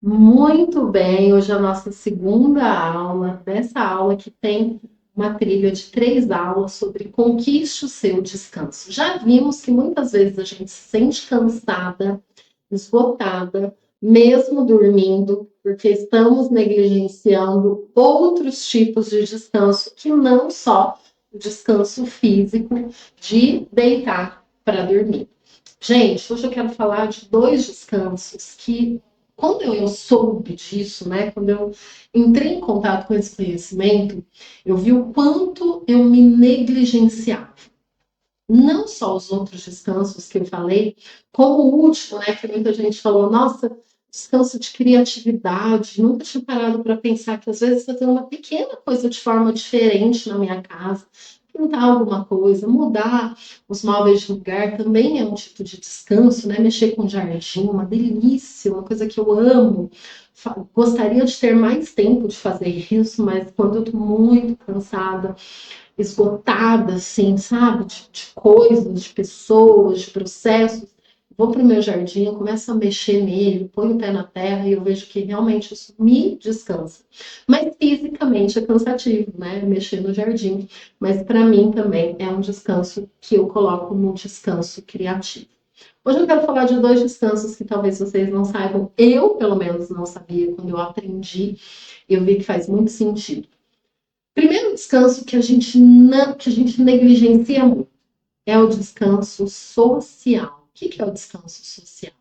Muito bem, hoje é a nossa segunda aula, dessa aula que tem uma trilha de 3 aulas sobre conquiste o seu descanso. Já vimos que muitas vezes a gente se sente cansada, esgotada, mesmo dormindo, porque estamos negligenciando outros tipos de descanso que não só o descanso físico de deitar para dormir. Gente, hoje eu quero falar de 2 descansos que, quando eu soube disso, né, quando eu entrei em contato com esse conhecimento, eu vi o quanto eu me negligenciava. Não só os outros descansos que eu falei, como o último, né, que muita gente falou, nossa, descanso de criatividade, nunca tinha parado para pensar que às vezes fazer uma pequena coisa de forma diferente na minha casa, pintar alguma coisa, mudar os móveis de lugar também é um tipo de descanso, né? Mexer com jardim, uma delícia, uma coisa que eu amo. Gostaria de ter mais tempo de fazer isso, mas quando eu tô muito cansada, esgotada, assim, sabe? De coisas, de pessoas, de processos. Vou para o meu jardim, eu começo a mexer nele, ponho o pé na terra e eu vejo que realmente isso me descansa. Mas fisicamente é cansativo, né? Mexer no jardim. Mas para mim também é um descanso que eu coloco no descanso criativo. Hoje eu quero falar de 2 descansos que talvez vocês não saibam. Eu, pelo menos, não sabia quando eu aprendi. Eu vi que faz muito sentido. Primeiro descanso que a gente não, que a gente negligencia muito é o descanso social. O que é o descanso social?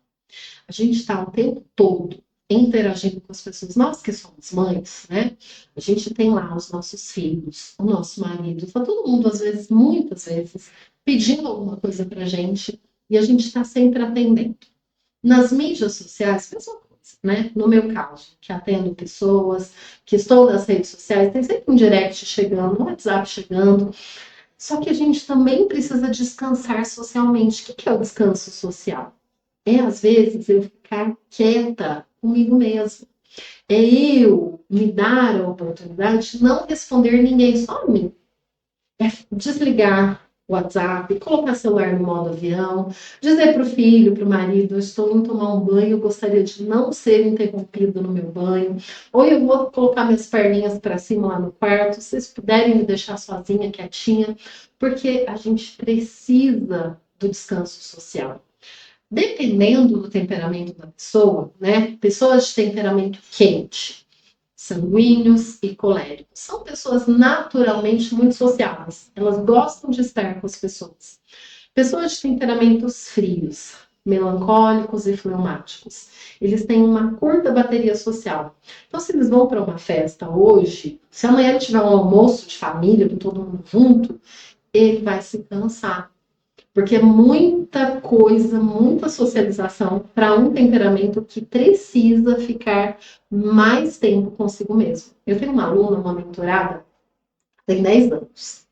A gente está o tempo todo interagindo com as pessoas. Nós que somos mães, né? A gente tem lá os nossos filhos, o nosso marido, tá todo mundo, às vezes, muitas vezes, pedindo alguma coisa pra gente e a gente está sempre atendendo. Nas mídias sociais, mesma coisa, né? No meu caso, que atendo pessoas, que estou nas redes sociais, tem sempre um direct chegando, um WhatsApp chegando. Só que a gente também precisa descansar socialmente. O que é o descanso social? É, às vezes, eu ficar quieta comigo mesma. É eu me dar a oportunidade de não responder ninguém, só a mim. É desligar o WhatsApp, colocar o celular no modo avião, dizer para o filho, para o marido, eu estou indo tomar um banho, eu gostaria de não ser interrompido no meu banho, ou eu vou colocar minhas perninhas para cima lá no quarto, se vocês puderem me deixar sozinha, quietinha, porque a gente precisa do descanso social. Dependendo do temperamento da pessoa, né? Pessoas de temperamento quente, sanguíneos e coléricos. São pessoas naturalmente muito sociáveis. Elas gostam de estar com as pessoas. Pessoas de temperamentos frios, melancólicos e fleumáticos. Eles têm uma curta bateria social. Então, se eles vão para uma festa hoje, se amanhã tiver um almoço de família, com todo mundo junto, ele vai se cansar. Porque é muita coisa, muita socialização para um temperamento que precisa ficar mais tempo consigo mesmo. Eu tenho uma aluna, uma mentorada, tem 10 anos,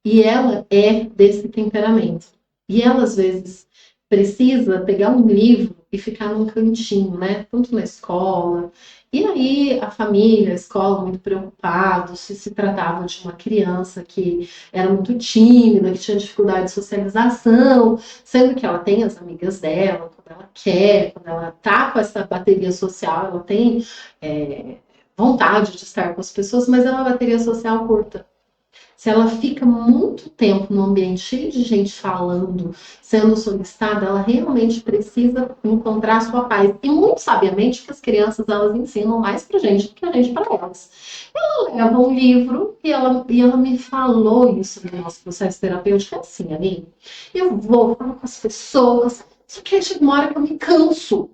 e ela é desse temperamento. E ela, às vezes, precisa pegar um livro e ficar num cantinho, né? Tanto na escola. E aí a família, a escola, muito preocupados se tratava de uma criança que era muito tímida, que tinha dificuldade de socialização, sendo que ela tem as amigas dela, quando ela quer, quando ela tá com essa bateria social, ela tem vontade de estar com as pessoas, mas é uma bateria social curta. Se ela fica muito tempo num ambiente cheio de gente falando, sendo solicitada, ela realmente precisa encontrar sua paz. E muito sabiamente que as crianças elas ensinam mais pra gente do que a gente para elas. Ela leva um livro e ela me falou isso no nosso processo terapêutico, é assim, ali. Eu vou falar com as pessoas, só que aí chega uma hora que eu me canso.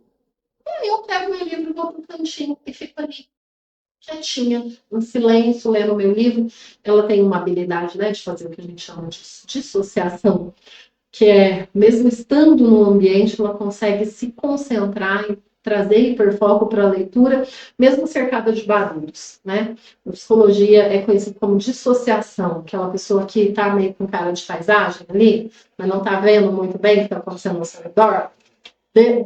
Aí eu pego meu livro, vou pro cantinho e fico ali quietinha, em silêncio, lendo meu livro. Ela tem uma habilidade, né, de fazer o que a gente chama de dissociação, que é, mesmo estando no ambiente, ela consegue se concentrar e trazer hiperfoco para a leitura, mesmo cercada de barulhos, né? A psicologia é conhecida como dissociação, aquela pessoa que está meio com cara de paisagem ali, mas não está vendo muito bem o que está acontecendo ao seu redor,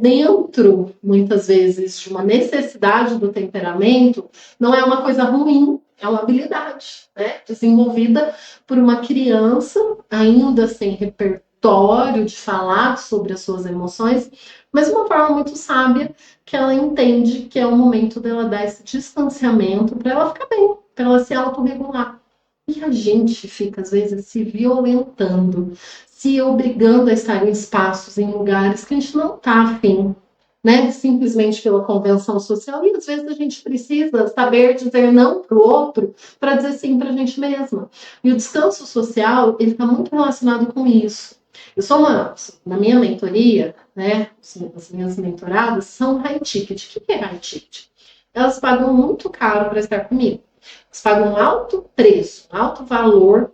dentro, muitas vezes, de uma necessidade do temperamento, não é uma coisa ruim, é uma habilidade, né? Desenvolvida por uma criança, ainda sem repertório de falar sobre as suas emoções, mas uma forma muito sábia, que ela entende que é o momento dela dar esse distanciamento para ela ficar bem, para ela se autorregular. E a gente fica, às vezes, se violentando, se obrigando a estar em espaços, em lugares que a gente não está afim, né? Simplesmente pela convenção social. E às vezes a gente precisa saber dizer não para o outro para dizer sim para a gente mesma. E o descanso social, ele está muito relacionado com isso. Eu sou na minha mentoria, né? As minhas mentoradas são high ticket. O que é high ticket? Elas pagam muito caro para estar comigo. Eles pagam um alto preço, um alto valor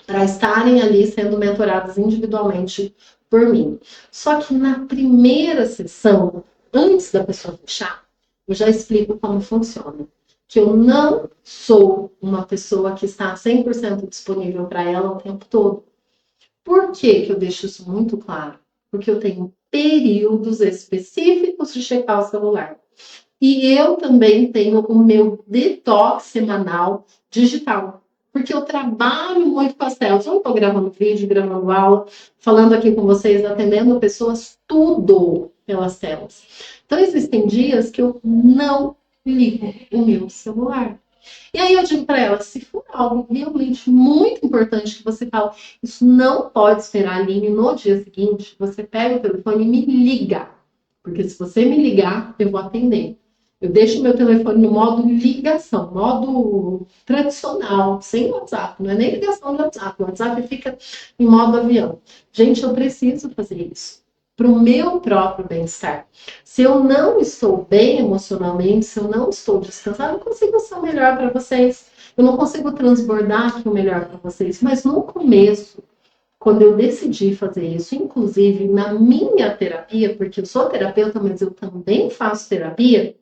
para estarem ali sendo mentoradas individualmente por mim. Só que na primeira sessão, antes da pessoa fechar, eu já explico como funciona. Que eu não sou uma pessoa que está 100% disponível para ela o tempo todo. Por que eu deixo isso muito claro? Porque eu tenho períodos específicos de checar o celular. E eu também tenho o meu detox semanal digital. Porque eu trabalho muito com as telas. Eu estou gravando vídeo, gravando aula, falando aqui com vocês, atendendo pessoas, tudo pelas telas. Então, existem dias que eu não ligo o meu celular. E aí eu digo para ela, se for algo realmente muito importante que você fala, isso não pode esperar, Aline, no dia seguinte, você pega o telefone e me liga. Porque se você me ligar, eu vou atender. Eu deixo meu telefone no modo ligação, modo tradicional, sem WhatsApp, não é nem ligação de WhatsApp. O WhatsApp fica em modo avião. Gente, eu preciso fazer isso para o meu próprio bem-estar. Se eu não estou bem emocionalmente, se eu não estou descansada, eu não consigo ser o melhor para vocês. Eu não consigo transbordar aqui o melhor para vocês. Mas no começo, quando eu decidi fazer isso, inclusive na minha terapia, porque eu sou terapeuta, mas eu também faço terapia,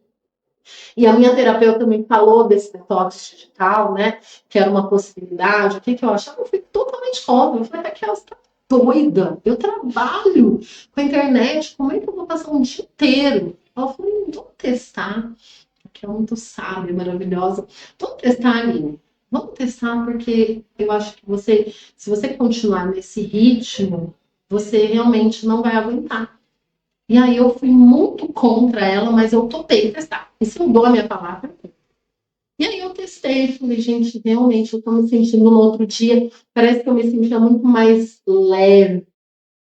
e a minha terapeuta me falou desse detox digital, né? Que era uma possibilidade. O que, que eu achava? Eu fui totalmente contra. Eu falei, Raquel, você tá doida? Eu trabalho com a internet. Como é que eu vou passar um dia inteiro? Ela falou, vamos testar. Que é muito sábia, maravilhosa. Vamos testar, Aline. Vamos testar, porque eu acho que você, se você continuar nesse ritmo, você realmente não vai aguentar. E aí eu fui muito contra ela, mas eu topei testar. E se eu dou a minha palavra? E aí eu testei, falei, gente, realmente eu tô me sentindo no outro dia, parece que eu me sentia muito mais leve,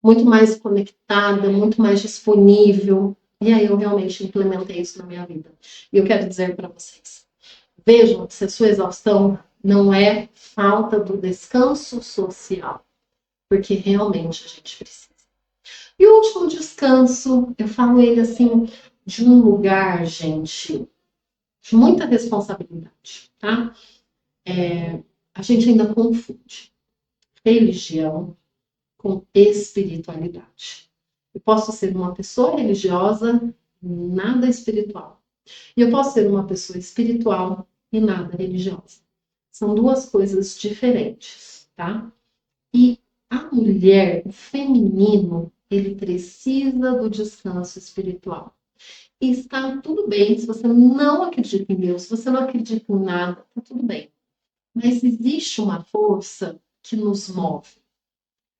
muito mais conectada, muito mais disponível. E aí eu realmente implementei isso na minha vida. E eu quero dizer para vocês, vejam se a sua exaustão não é falta do descanso social, porque realmente a gente precisa. E o último descanso, eu falo ele assim, de um lugar, gente, de muita responsabilidade, tá? A gente ainda confunde religião com espiritualidade. Eu posso ser uma pessoa religiosa, nada espiritual. E eu posso ser uma pessoa espiritual e nada religiosa. São duas coisas diferentes, tá? E a mulher, o feminino, ele precisa do descanso espiritual. E está tudo bem se você não acredita em Deus, se você não acredita em nada, está tudo bem. Mas existe uma força que nos move.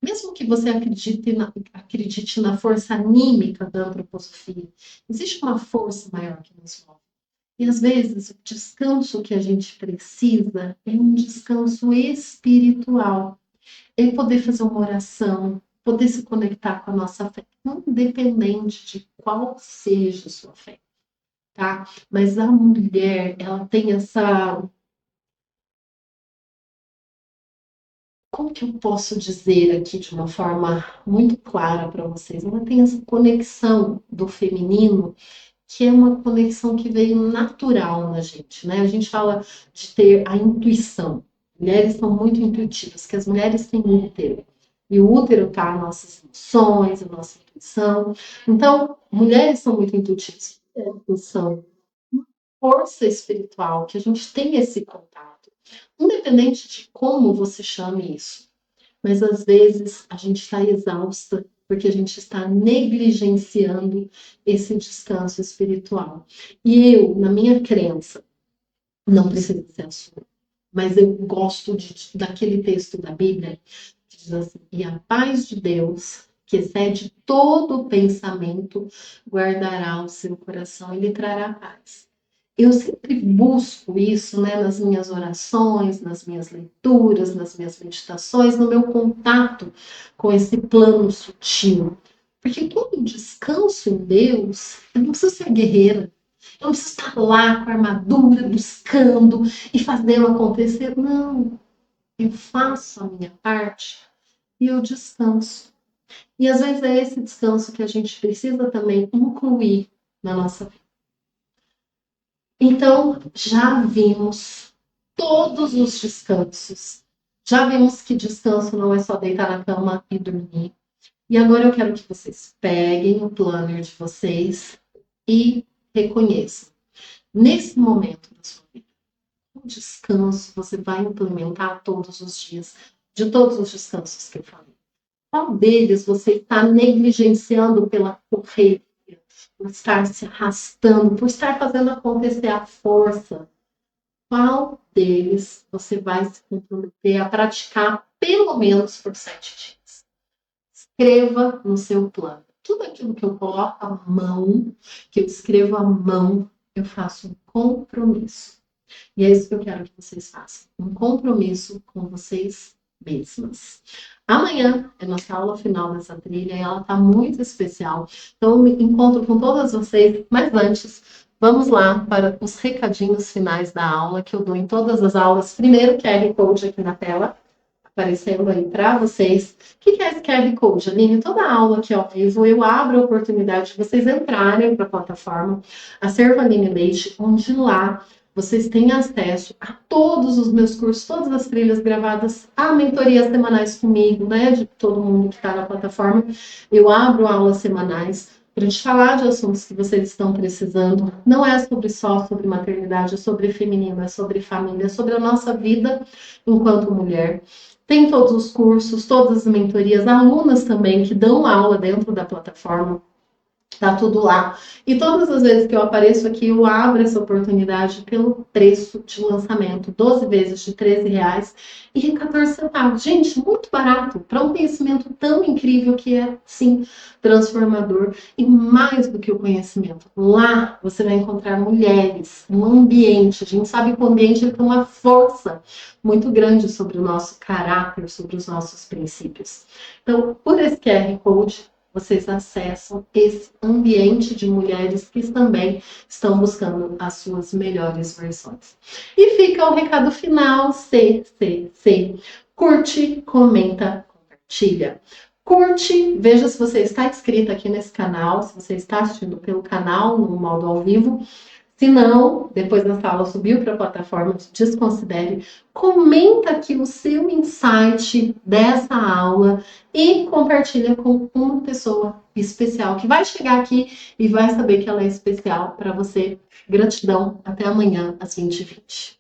Mesmo que você acredite na força anímica da antroposofia, existe uma força maior que nos move. E às vezes o descanso que a gente precisa é um descanso espiritual. É poder fazer uma oração, poder se conectar com a nossa fé, independente de qual seja a sua fé, tá? Mas a mulher, ela tem essa. Como que eu posso dizer aqui de uma forma muito clara para vocês? Ela tem essa conexão do feminino, que é uma conexão que veio natural na gente, né? A gente fala de ter a intuição. Mulheres são muito intuitivas, que as mulheres têm útero. E o útero tá as nossas emoções, a nossa intuição. Então, mulheres são muito intuitivas. São força espiritual, que a gente tem esse contato. Independente de como você chame isso. Mas às vezes a gente está exausta porque a gente está negligenciando esse descanso espiritual. E eu, na minha crença, não precisa ser a sua, mas eu gosto daquele texto da Bíblia que diz assim: e a paz de Deus, que excede todo pensamento, guardará o seu coração e lhe trará paz. Eu sempre busco isso, né, nas minhas orações, nas minhas leituras, nas minhas meditações, no meu contato com esse plano sutil. Porque quando eu descanso em Deus, eu não preciso ser guerreira, eu não preciso estar lá com a armadura, buscando e fazendo acontecer. Não, eu faço a minha parte e eu descanso. E às vezes é esse descanso que a gente precisa também incluir na nossa vida. Então, já vimos todos os descansos. Já vimos que descanso não é só deitar na cama e dormir. E agora eu quero que vocês peguem o planner de vocês e reconheçam. Nesse momento da sua vida, o descanso você vai implementar todos os dias, de todos os descansos que eu falei. Qual deles você está negligenciando pela correria, por estar se arrastando, por estar fazendo acontecer a força? Qual deles você vai se comprometer a praticar pelo menos por 7 dias? Escreva no seu plano. Tudo aquilo que eu coloco à mão, que eu escrevo à mão, eu faço um compromisso. E é isso que eu quero que vocês façam. Um compromisso com vocês mesmas. Amanhã é nossa aula final dessa trilha e ela está muito especial. Então, eu me encontro com todas vocês, mas antes, vamos lá para os recadinhos finais da aula que eu dou em todas as aulas. Primeiro, QR Code aqui na tela, aparecendo aí para vocês. O que é esse QR Code, Aline? Toda aula aqui ao vivo, eu abro a oportunidade de vocês entrarem para a plataforma Acervo Aline Leite, onde lá vocês têm acesso a todos os meus cursos, todas as trilhas gravadas, a mentorias semanais comigo, né, de todo mundo que está na plataforma. Eu abro aulas semanais para a gente falar de assuntos que vocês estão precisando. Não é só sobre maternidade, é sobre feminino, é sobre família, é sobre a nossa vida enquanto mulher. Tem todos os cursos, todas as mentorias, alunas também que dão aula dentro da plataforma. Tá tudo lá. E todas as vezes que eu apareço aqui, eu abro essa oportunidade pelo preço de lançamento. 12 vezes de R$13 e 14 centavos. Gente, muito barato para um conhecimento tão incrível que é, sim, transformador. E mais do que o conhecimento, lá você vai encontrar mulheres, um ambiente. A gente sabe que o ambiente tem uma força muito grande sobre o nosso caráter, sobre os nossos princípios. Então, por esse QR Code, vocês acessam esse ambiente de mulheres que também estão buscando as suas melhores versões. E fica o recado final, C. Curte, comenta, compartilha. Curte, veja se você está inscrito aqui nesse canal, se você está assistindo pelo canal, no modo ao vivo. Se não, depois dessa aula subiu para a plataforma, desconsidere, comenta aqui o seu insight dessa aula e compartilha com uma pessoa especial que vai chegar aqui e vai saber que ela é especial para você. Gratidão, até amanhã às 20h20.